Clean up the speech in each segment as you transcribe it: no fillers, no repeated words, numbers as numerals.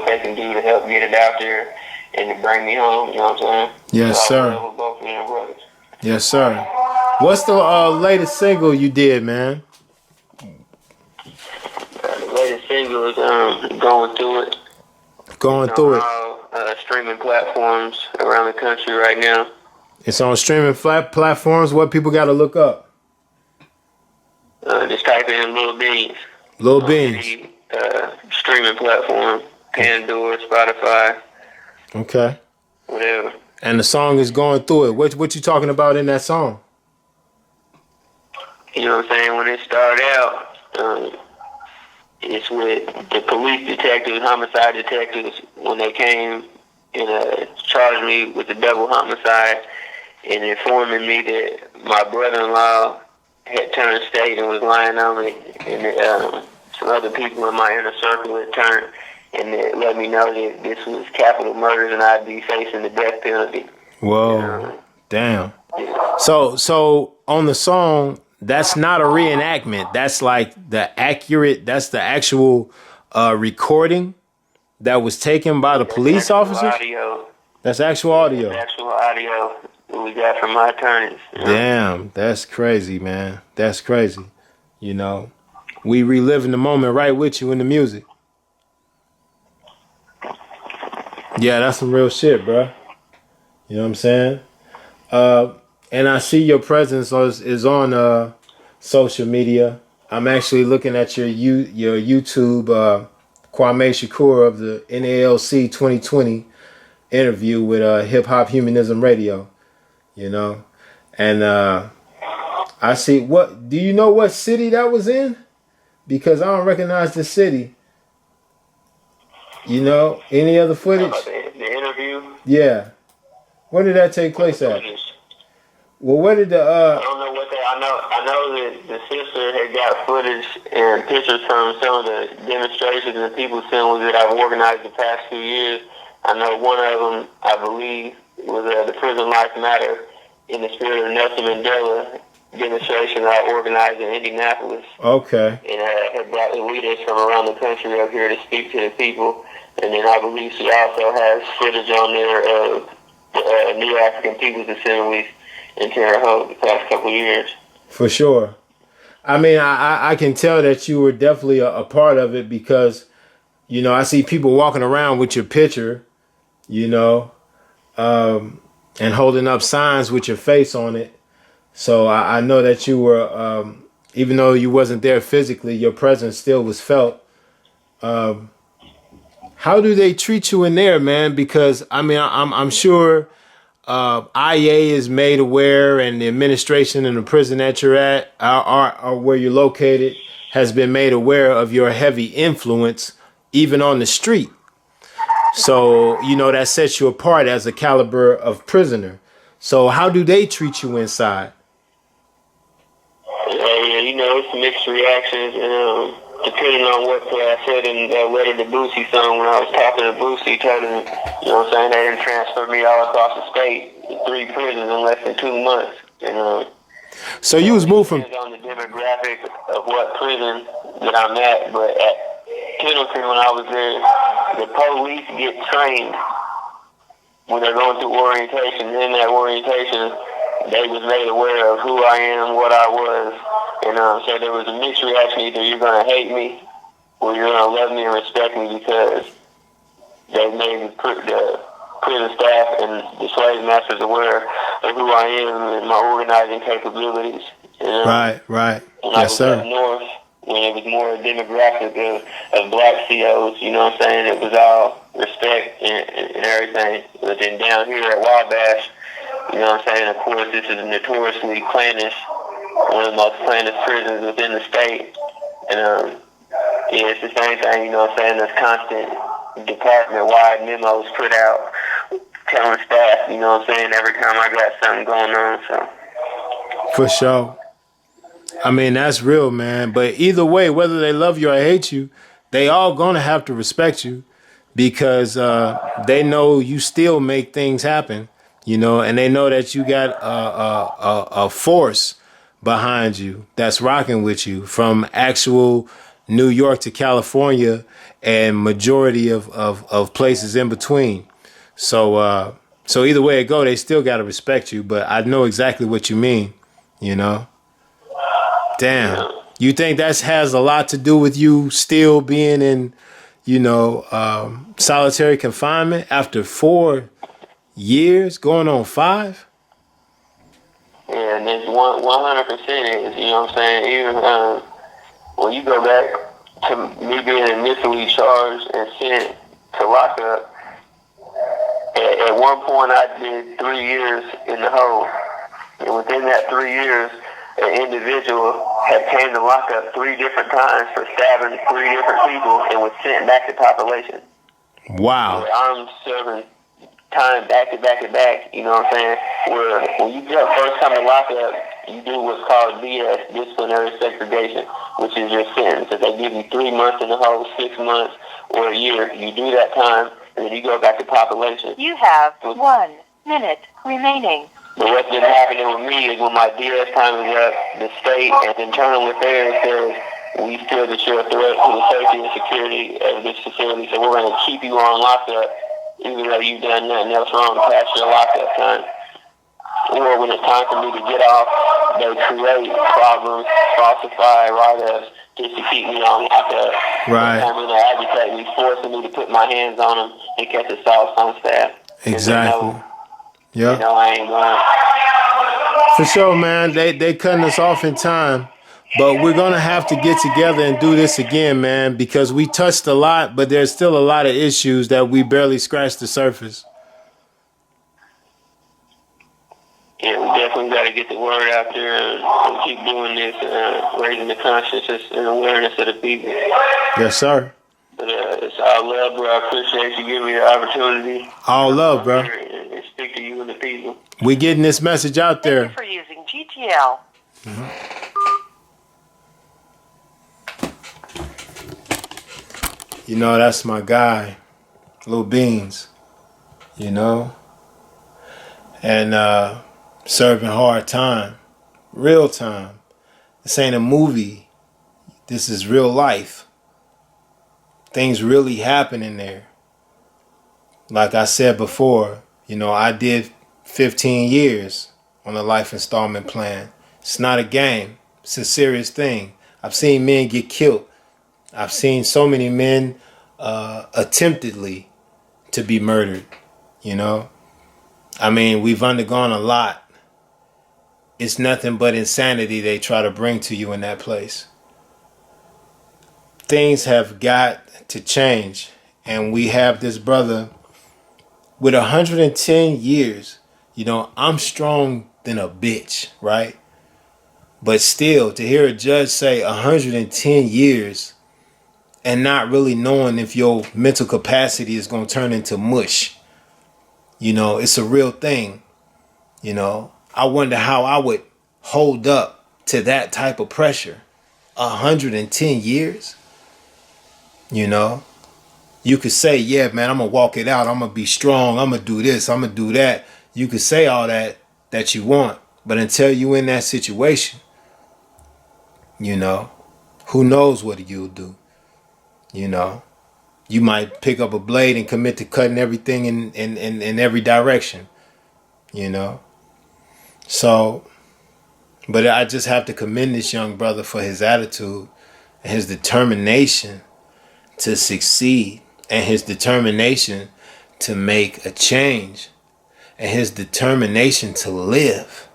they can do to help get it out there and to bring me home. You know what I'm saying? Yes, so sir. Both of them brothers. Yes, sir. What's the latest single you did, man? The latest single is Going Through It. Going Through It. All streaming platforms around the country right now. It's on streaming platforms. What people got to look up? Just type in Lil Beans. Lil Beans. Streaming platform. Pandora, Spotify. Okay. Whatever. And the song is Going Through It. What you talking about in that song? You know what I'm saying? When it started out, it's with the police detectives, homicide detectives, when they came and charged me with the double homicide and informing me that my brother-in-law had turned state and was lying on me, and some other people in my inner circle had turned, and it let me know that this was capital murders and I'd be facing the death penalty. Whoa, damn. So on the song, that's not a reenactment. That's like that's the actual recording that was taken by the police officers? Audio. That's actual audio. That's actual audio that we got from my attorneys. Damn, that's crazy, man. That's crazy. You know, we reliving the moment right with you in the music. Yeah, that's some real shit, bro. You know what I'm saying? And I see your presence is on social media. I'm actually looking at your YouTube, Kwame Shakur of the NALC 2020 interview with Hip Hop Humanism Radio. You know, and I see. What do you know? What city that was in? Because I don't recognize the city. You know, any other footage? The interview? Yeah. Where did that take place at? Well, where did the I don't know what that. I know that the sister had got footage and pictures from some of the demonstrations and people assemblies that I've organized the past few years. I know one of them, I believe, was the Prison Life Matter in the spirit of Nelson Mandela demonstration I organized in Indianapolis. Okay. And had brought the leaders from around the country up here to speak to the people. And then I believe she also has footage on there of the New African People's Assemblies in Terre Haute the past couple of years. For sure. I mean, I can tell that you were definitely a part of it because, you know, I see people walking around with your picture, you know, and holding up signs with your face on it. So I know that you were, even though you wasn't there physically, your presence still was felt. How do they treat you in there, man? Because I mean, I'm sure IA is made aware, and the administration and the prison that you're at, are where you're located, has been made aware of your heavy influence, even on the street. So you know that sets you apart as a caliber of prisoner. So how do they treat you inside? Yeah, you know, it's mixed reactions, and depending on what I said in that Letter to Boosie song when I was talking to Boosie, told him, you know what I'm saying, they didn't transfer me all across the state to 3 prisons in less than 2 months. And, so you was moved from... It depends on the demographic of what prison that I'm at, but at Pendleton when I was there, the police get trained when they're going through orientation. In that orientation, they was made aware of who I am, what I was, and so there was a mixed reaction. Either you're going to hate me or you're going to love me and respect me because they made the prison staff and the slave masters aware of who I am and my organizing capabilities. And, Right. Yes, sir. Up north, when it was more a demographic of black COs, you know what I'm saying? It was all respect and everything. But then down here at Wabash, you know what I'm saying? Of course, this is notoriously clannish, one of the most clannish prisons within the state. And yeah, it's the same thing, you know what I'm saying? There's constant department-wide memos put out telling staff, you know what I'm saying, every time I got something going on. So for sure. I mean, that's real, man. But either way, whether they love you or hate you, they all gonna have to respect you because they know you still make things happen, you know, and they know that you got a force behind you that's rocking with you from actual New York to California and majority of places in between. So so either way it go, they still gotta respect you. But I know exactly what you mean. You know. Damn. Yeah. You think that has a lot to do with you still being in, solitary confinement after 4 years, going on 5? Yeah, and it's 100% is, you know what I'm saying? Even when you go back to me being initially charged and sent to lockup, at one point I did 3 years in the hole. And within that 3 years, an individual had came to lockup 3 different times for stabbing 3 different people and was sent back to population. Wow. I'm serving time back to back to back, you know what I'm saying? Where when you first come to lockup, you do what's called DS, disciplinary segregation, which is your sentence. If they give you 3 months in the hole, 6 months, or a year, you do that time, and then you go back to population. You have 1 minute remaining. But what's been happening with me is when my DS time is up, the state and internal affairs says, we feel that you're a threat to the safety and security of this facility, so we're going to keep you on lockup, even though you've done nothing else wrong past your lockup time. Or when it's time for me to get off, they create problems, falsify write-ups, just to keep me on lockup. Right. They're coming to agitate me, forcing me to put my hands on them and catch assaults on staff. Exactly. Yeah. You know, I ain't going. For sure, man. They cutting us off in time. But we're going to have to get together and do this again, man, because we touched a lot, but there's still a lot of issues that we barely scratched the surface. Yeah, we definitely got to get the word out there and keep doing this, raising the consciousness and awareness of the people. Yes, sir. But it's all love, bro. I appreciate you giving me the opportunity. All love, bro. And speak to you and the people. We getting this message out there. Thank you for using GTL. Mm-hmm. You know, that's my guy, Lil Beans, you know, and serving hard time, real time. This ain't a movie. This is real life. Things really happen in there. Like I said before, you know, I did 15 years on a life installment plan. It's not a game. It's a serious thing. I've seen men get killed. I've seen so many men attemptedly to be murdered, you know. I mean, we've undergone a lot. It's nothing but insanity they try to bring to you in that place. Things have got to change. And we have this brother with 110 years. You know, I'm strong than a bitch, right? But still, to hear a judge say 110 years and not really knowing if your mental capacity is going to turn into mush, you know, it's a real thing. You know, I wonder how I would hold up to that type of pressure. 110 years, you know. You could say, yeah, man, I'm going to walk it out. I'm going to be strong. I'm going to do this. I'm going to do that. You could say all that you want. But until you in that situation, you know, who knows what you'll do? You know, you might pick up a blade and commit to cutting everything in every direction, you know. So, but I just have to commend this young brother for his attitude and his determination to succeed and his determination to make a change and his determination to live.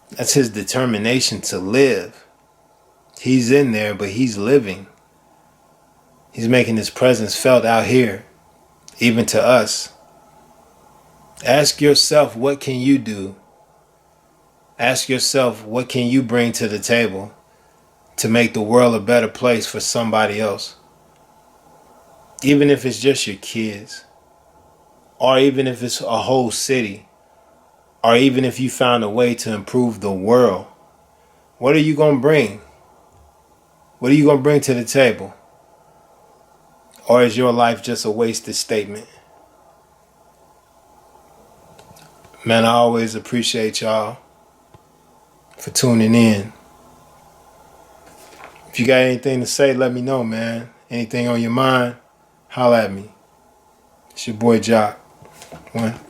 That's his determination to live. He's in there, but he's living. He's making his presence felt out here, even to us. Ask yourself, what can you do? Ask yourself, what can you bring to the table to make the world a better place for somebody else? Even if it's just your kids, or even if it's a whole city, or even if you found a way to improve the world, what are you going to bring? What are you going to bring to the table? Or is your life just a wasted statement? Man, I always appreciate y'all for tuning in. If you got anything to say, let me know, man. Anything on your mind, holla at me. It's your boy Jok. One.